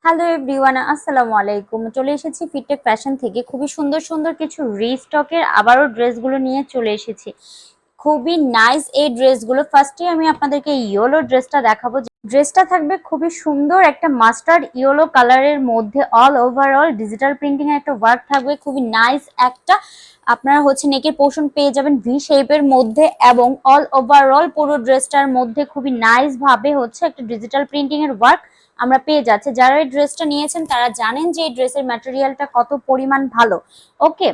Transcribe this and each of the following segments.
Hello everyone, আসসালামু আলাইকুম। চলে এসেছি ফিটটেক ফ্যাশন থেকে খুবই সুন্দর সুন্দর কিছু রিস্টকের আবারও ড্রেসগুলো নিয়ে চলে এসেছি। খুবই নাইস এই ড্রেসগুলো। ফার্স্টে আমি আপনাদেরকে ইয়েলো ড্রেসটা দেখাবো। ড্রেসটা থাকবে খুবই সুন্দর একটা মাস্টার্ড ইয়েলো কালারের মধ্যে অল ওভারঅল ডিজিটাল প্রিন্টিং এর একটা ওয়ার্ক থাকবে। খুবই নাইস একটা আপনারা নেকের পোর্শন পেয়ে যাবেন ভি শেপের মধ্যে, এবং অল ওভারঅল পুরো ড্রেসটার মধ্যে খুবই নাইস ভাবে একটা ডিজিটাল প্রিন্টিং এর ওয়ার্ক আমরা পেয়ে যাচ্ছি। যারা এই ড্রেসটা নিয়েছেন তারা জানেন যে এই ড্রেসের ম্যাটেরিয়ালটা কত পরিমাণ ভালো। ওকে,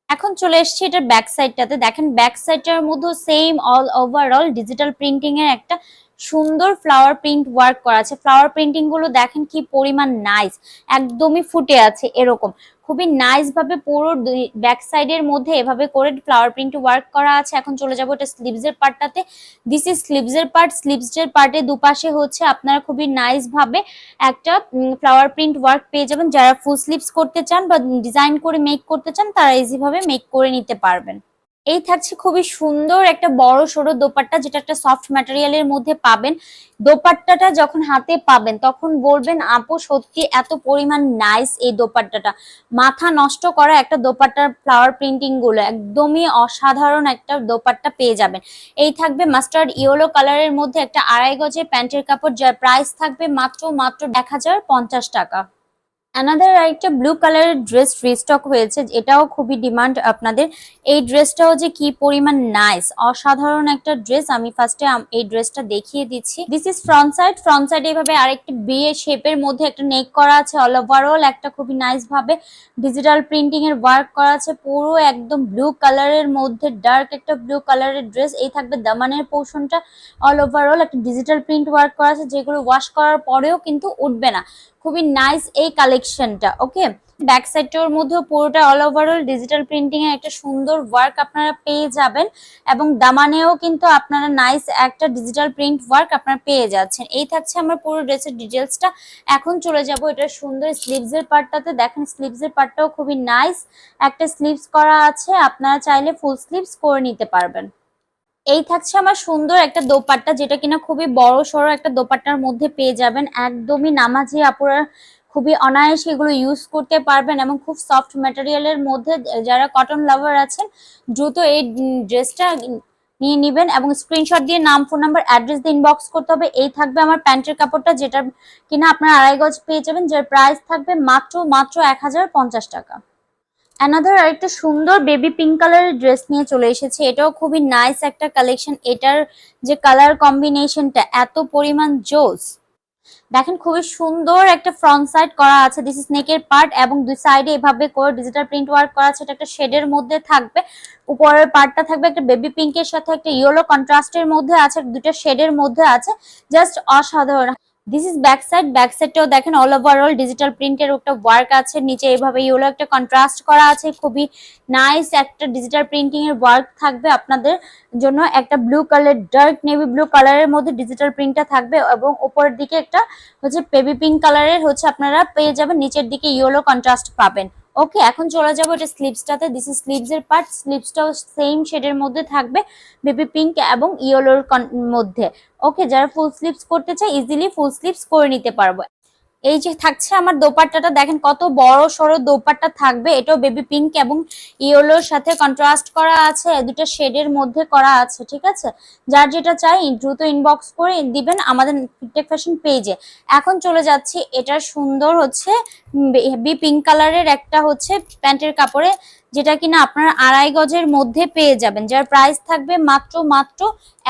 এখন চলে এসেছি এটার ব্যাক সাইডটাতে। দেখেন ব্যাক সাইডটার মধ্যে same all overall digital printing এর একটা সুন্দর ফ্লাওয়ার প্রিন্ট ওয়ার্ক করা আছে। ফ্লাওয়ার প্রিন্টিং গুলো দেখেন কি পরিমাণ নাইস, একদমই ফুটে আছে এরকম। খুবই নাইস ভাবে পুরো ব্যাক সাইডের মধ্যে এভাবে করে ফ্লাওয়ার প্রিন্ট ওয়ার্ক করা আছে। এখন চলে যাবো এটা স্লিভস এর পার্টটাতে। দিস ইজ স্লিভস এর পার্ট। স্লিভস এর পার্টের দুপাশে আপনারা খুবই নাইস ভাবে একটা ফ্লাওয়ার প্রিন্ট ওয়ার্ক পেয়ে যাবেন। যারা ফুল স্লিভস করতে চান বা ডিজাইন করে মেক করতে চান তারা ইজি ভাবে মেক করে নিতে পারবেন। এই থাকছে খুবই সুন্দর একটা বড় সড়ো দোপাট্টা, যেটা একটা সফট ম্যাটেরিয়ালের মধ্যে পাবেন। দোপাট্টাটা যখন হাতে পাবেন তখন বলবেন আপু সত্যি এত পরিমাণ নাইস এই দোপাট্টাটা। মাথা নষ্ট করা একটা দোপাট্টার ফ্লাওয়ার প্রিন্টিং গুলো একদমই অসাধারণ একটা দোপাট্টা পেয়ে যাবেন। এই থাকবে মাস্টার্ড ইয়েলো কালারের মধ্যে একটা আড়াই গজের প্যান্টের কাপড়, যার প্রাইস থাকবে মাত্র 1050 টাকা। অ্যানাদার আরেকটা ব্লু কালারের ড্রেস রিস্টক হয়েছে, এটাও খুবই ডিমান্ড আপনাদের। এই ড্রেসটাও যে কি পরিমাণ নাইস, অসাধারণ একটা ড্রেস। আমি ফার্স্টে এই ড্রেসটা দেখিয়ে দিচ্ছি। This is front side. Front সাইডে এভাবে আরেকটি বিয়ে শেপের মধ্যে একটা নেক করা আছে। অল ওভারঅল একটা খুবই নাইস ভাবে ডিজিটাল প্রিন্টিং এর ওয়ার্ক করা আছে। পুরো একদম ব্লু কালারের মধ্যে ডার্ক একটা ব্লু কালারের ড্রেস। এই থাকবে দামানের পোর্শনটা। অল ওভারঅল একটা ডিজিটাল প্রিন্ট ওয়ার্ক করা আছে, যেগুলো ওয়াশ করার পরেও কিন্তু উঠবে না। খুবই নাইস এই কালেকশনটা। ওকে, ব্যাক সাইডটার মধ্যে পুরোটা অল ওভারঅল ডিজিটাল প্রিন্টিং এর একটা সুন্দর ওয়ার্ক আপনারা পেয়ে যাবেন, এবং দামানেও কিন্তু আপনারা নাইস একটা ডিজিটাল প্রিন্ট ওয়ার্ক আপনারা পেয়ে যাচ্ছেন। এই থাকছে আমার পুরো ড্রেসের ডিটেলসটা। এখন চলে যাব এটা সুন্দর স্লিভস এর পার্টটাতে। দেখেন স্লিভস এর পার্টটাও খুবই নাইস একটা স্লিভস করা আছে, আপনারা চাইলে ফুল স্লিভস করে নিতে পারবেন। এই থাকছে আমার সুন্দর একটা দোপাট্টা, যেটা কিনা খুবই বড় সড়ো একটা দোপাট্টার মধ্যে পেয়ে যাবেন। একদমই নামাজি আপুরা খুবই অনায়াসে এগুলো ইউজ করতে পারবেন, এবং খুব সফট ম্যাটেরিয়ালের মধ্যে যারা কটন লাভার আছেন দ্রুত এই ড্রেসটা নিয়ে নিবেন, এবং স্ক্রিনশট দিয়ে নাম, ফোন নাম্বার, অ্যাড্রেস দিয়ে ইনবক্স করতে হবে। এই থাকবে আমার প্যান্টের কাপড়টা, যেটা কিনা আপনারা আড়াই গজ পেয়ে যাবেন, যার প্রাইস থাকবে মাত্র 1050 টাকা। অ্যানাদার আরেকটা সুন্দর বেবি পিঙ্ক কালারের ড্রেস নিয়ে চলে এসেছে। এটাও খুবই নাইস একটা কালেকশন। এটার যে কালার কম্বিনেশনটা এত পরিমাণ জোস। দেখেন খুবই সুন্দর একটা ফ্রন্ট সাইড করা আছে। দিস ইজ নেকের পার্ট, এবং দুই সাইডে এভাবে করে ডিজিটাল প্রিন্ট ওয়ার্ক করা আছে। এটা একটা শেডের মধ্যে থাকবে। উপরের পার্টটা থাকবে একটা বেবি পিঙ্কের সাথে একটা ইয়েলো কন্ট্রাস্টের মধ্যে আছে, দুটো শেডের মধ্যে আছে। জাস্ট অসাধারণ। This is back side. Back সাইডটাও দেখেন অল ওভারঅল ডিজিটাল প্রিন্টের একটা ওয়ার্ক আছে। নিচে এভাবে ইয়েলো একটা কন্ট্রাস্ট করা আছে। খুবই নাইস একটা ডিজিটাল প্রিন্টিং এর ওয়ার্ক থাকবে আপনাদের জন্য। একটা blue colour, dark navy blue কালারের মধ্যে ডিজিটাল প্রিন্টটা থাকবে, এবং উপরের দিকে একটা বেবি পিঙ্ক কালারের আপনারা পেয়ে যাবেন। নিচের দিকে ইয়েলো কন্ট্রাস্ট পাবেন। ওকে, এখন চলে যাবো এটা স্লিভসটাতে। দিস ইজ স্লিভস এর পার্ট। স্লিভসটাও সেম শেডের মধ্যে থাকবে, বেবি পিঙ্ক এবং ইয়েলোর মধ্যে। ওকে, যারা ফুল স্লিভস করতে চায় ইজিলি ফুল স্লিভস করে নিতে পারবো। এই যে থাকছে আমার দোপাট্টাটা, দেখেন কত বড় সড়ো দোপাট্টা থাকবে। এটাও বেবি পিঙ্ক এবং ইয়েলোর সাথে কন্ট্রাস্ট করা আছে, দুটো শেডের মধ্যে করা আছে। ঠিক আছে, যার যেটা চাই দ্রুত ইনবক্স করে দিবেন আমাদের ফিটটেক ফ্যাশন পেজে। এখন চলে যাচ্ছি এটার সুন্দর বেবি পিঙ্ক কালারের একটা প্যান্টের কাপড়ে, যেটা কিনা আপনারা আড়াই গজের মধ্যে পেয়ে যাবেন, যার প্রাইস থাকবে মাত্র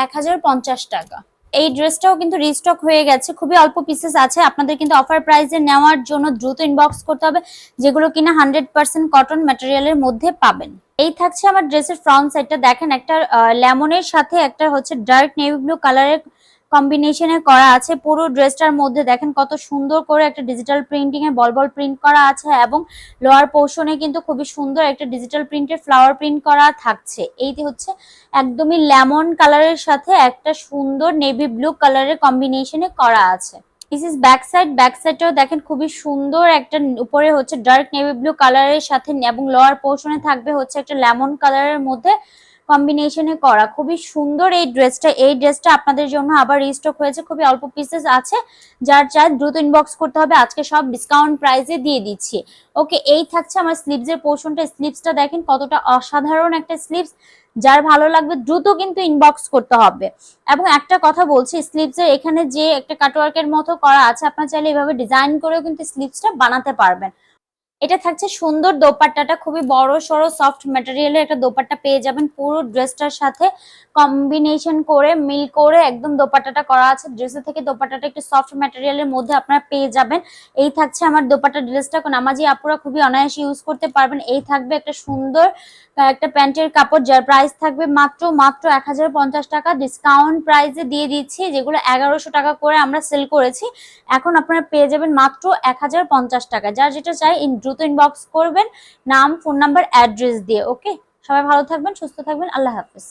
1050 টাকা। এই ড্রেসটাও কিন্তু রিস্টক হয়ে গেছে, খুবই অল্প পিসেস আছে। আপনাদের কিন্তু অফার প্রাইসে নেওয়ার জন্য দ্রুত ইনবক্স করতে হবে, যেগুলো কিনা 100% কটন ম্যাটেরিয়ালের মধ্যে পাবেন। এই থাকছে আমার ড্রেসের ফ্রন্ট সাইডটা। দেখেন একটা লেমনের সাথে একটা ডার্ক নেভি ব্লু কালারের কম্বিনেশনে করা আছে। পুরো ড্রেসটার মধ্যে দেখেন কত সুন্দর করে একটা ডিজিটাল প্রিন্টিং এ বল বল প্রিন্ট করা আছে, এবং লোয়ার পোর্শনে কিন্তু খুবই সুন্দর একটা ডিজিটাল প্রিন্টের ফ্লাওয়ার প্রিন্ট করা থাকছে। এই একদমই লেমন কালারের সাথে একটা সুন্দর নেভি ব্লু কালারের কম্বিনেশনে করা আছে। This is back side. Back সাইডটাও দেখেন খুবই সুন্দর একটা উপরে ডার্ক নেভি ব্লু কালারের সাথে, এবং লোয়ার পোর্শনে থাকবে একটা লেমন কালারের মধ্যে কম্বিনেশনে করা, খুবই সুন্দর এই ড্রেসটা। এই ড্রেসটা আপনাদের জন্য আবার রিস্টক হয়েছে, খুবই অল্প পিসেস আছে, যার চাই দ্রুত ইনবক্স করতে হবে, আজকে সব ডিসকাউন্ট প্রাইসে দিয়ে দিচ্ছি। ওকে, এই থাকছে আমার স্লিভসের পোর্শনটা। স্লিভসটা দেখেন কতটা অসাধারণ একটা স্লিভস, যার ভালো লাগবে দ্রুত কিন্তু ইনবক্স করতে হবে। এবং একটা কথা বলছি, স্লিভসের এখানে যে একটা কাটওয়ার্কের মতো করা আছে, আপনারা চাইলে এভাবে ডিজাইন করেও কিন্তু স্লিভসটা বানাতে পারবেন। এটা থাকছে সুন্দর দোপাট্টাটা, খুবই বড় সড়ো সফট ম্যাটেরিয়ালের একটা দোপাট্টা পেয়ে যাবেন, পুরো ড্রেসটার সাথে কম্বিনেশন করে মিল করে একদম দোপাট্টাটা করা আছে। ড্রেসের থেকে দোপাট্টাটা একটু সফট ম্যাটেরিয়ালের মধ্যে আপনারা পেয়ে যাবেন। এই থাকছে আমার দোপাট্টা ড্রেসটা, নামাজি আপুরা খুবই অনায়াসে ইউজ করতে পারবেন। এই থাকবে একটা সুন্দর একটা প্যান্টের কাপড়, যার প্রাইস থাকবে মাত্র মাত্র 1050 টাকা, ডিসকাউন্ট প্রাইসে দিয়ে দিচ্ছি, যেগুলো 1100 টাকা করে আমরা সেল করেছি, এখন আপনারা পেয়ে যাবেন মাত্র 1050 টাকা। যার যেটা চাই দ্রুত ইনবক্স করবেন, নাম, ফোন নাম্বার, অ্যাড্রেস দিয়ে। ওকে, সবাই ভালো থাকবেন, সুস্থ থাকবেন, আল্লাহ হাফেজ।